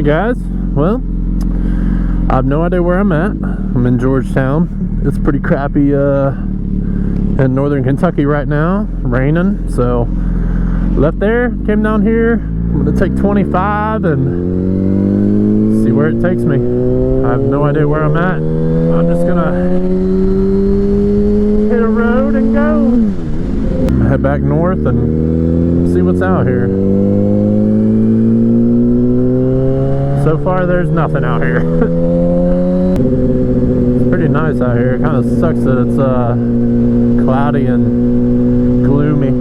Alright guys, well, I have no idea where I'm at. I'm in Georgetown. It's pretty crappy in northern Kentucky right now, raining. So left there, came down here. I'm gonna take 25 and see where it takes me. I have no idea where I'm at. I'm just gonna hit a road and go. Head back north and see what's out here. So far there's nothing out here. It's pretty nice out here. It kind of sucks that it's cloudy and gloomy.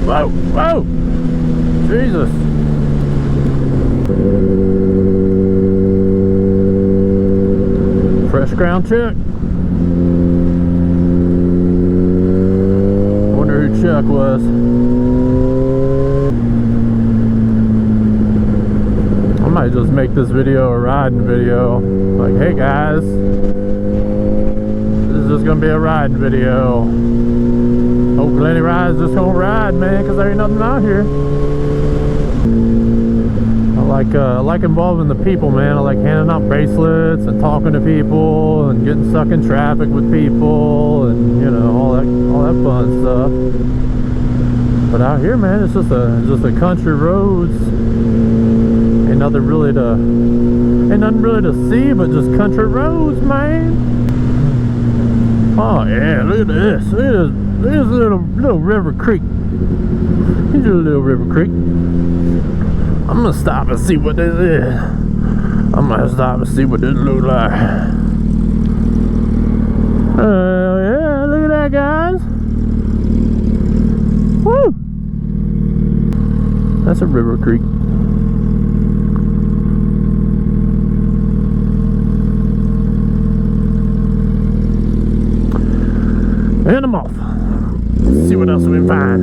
Whoa, whoa! Jesus! Fresh ground check. Wonder who Chuck was. I might just make this video a riding video. Like, hey guys, this is just gonna be a riding video. Hope Glenny rides just gonna ride, man, because there ain't nothing out here. I like involving the people, man. I like handing out bracelets and talking to people and getting stuck in traffic with people and, you know, all that fun stuff. But out here, man, it's just a country roads. Ain't nothing really to see but just country roads, man. Oh yeah, look at this. Look at this little river creek. Here's a little river creek. I'm gonna stop and see what this is. I'm gonna stop and see what this looks like. Yeah, look at that, guys. Woo! That's a river creek. And I'm off. Let's see what else we can find.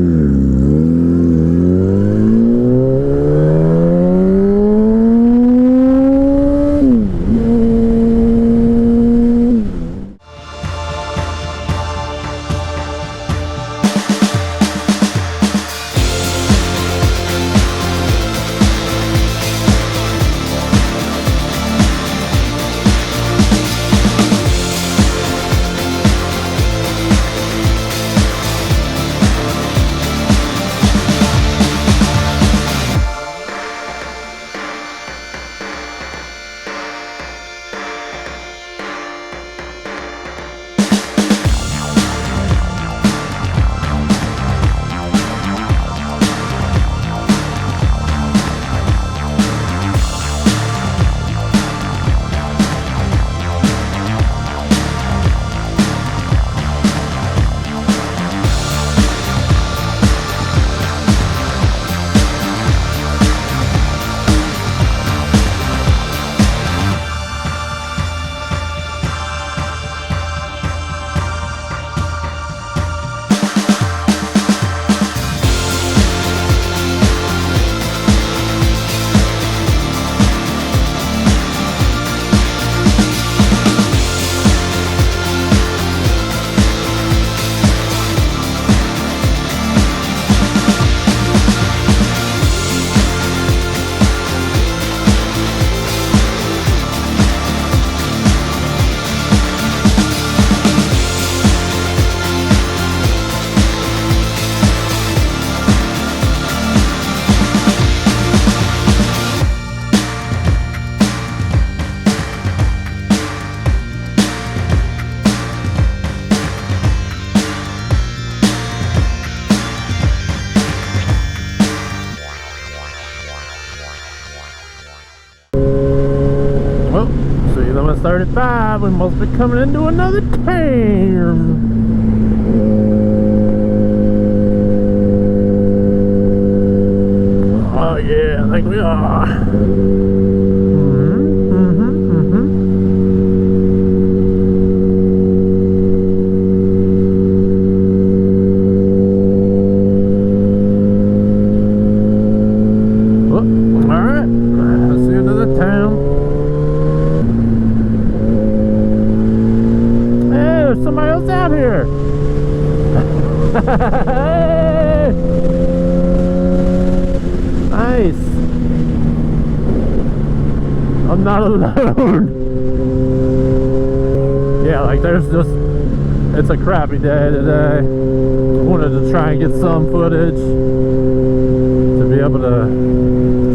I'm at 35. We must be coming into another turn. Oh yeah, I think we are. there's somebody else out here. Nice. I'm not alone. Yeah, like there's just, it's a crappy day today. I wanted to try and get some footage to be able to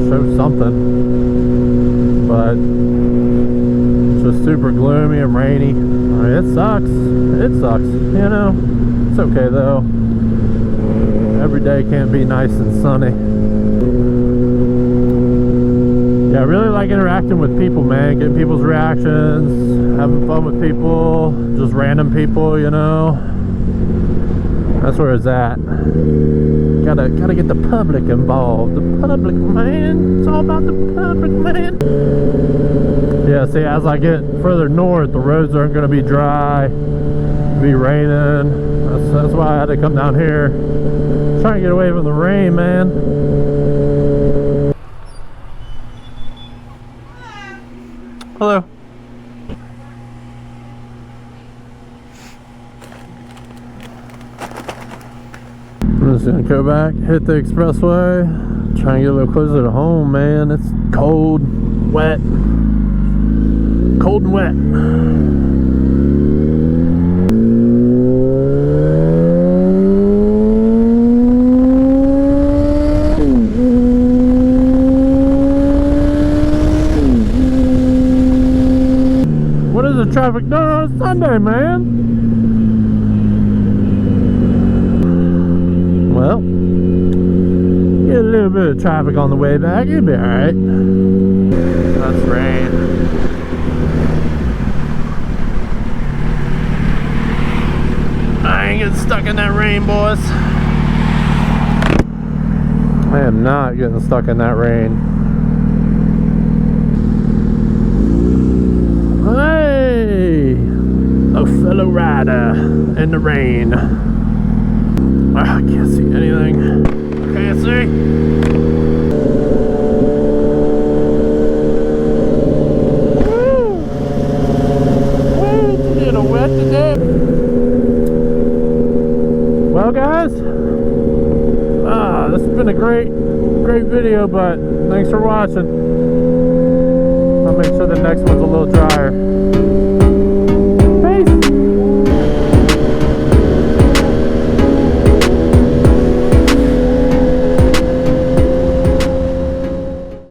show something, but it's just super gloomy and rainy. I mean, it sucks, you know. It's okay though. Every day can't be nice and sunny. Yeah, I really like interacting with people, man. Getting people's reactions, having fun with people, just random people, you know. That's where it's at. Gotta get the public involved. The public, man. It's all about the public, man. Yeah, see, as I get further north, the roads aren't gonna be dry, be raining. That's why I had to come down here. Trying to get away from the rain, man. Hello. I'm just gonna go back, hit the expressway, try and get a little closer to home, man. It's cold, wet, cold and wet. What is the traffic doing on Sunday, man? Well, get a little bit of traffic on the way back, you'll be alright. That's rain. I ain't getting stuck in that rain, boys. I am not getting stuck in that rain. Hey! A fellow rider in the rain. Oh, I can't see anything. I can't see. Woo! Woo! It's a little wet today. Well, guys, this has been a great video, but thanks for watching. I'll make sure the next one's a little drier.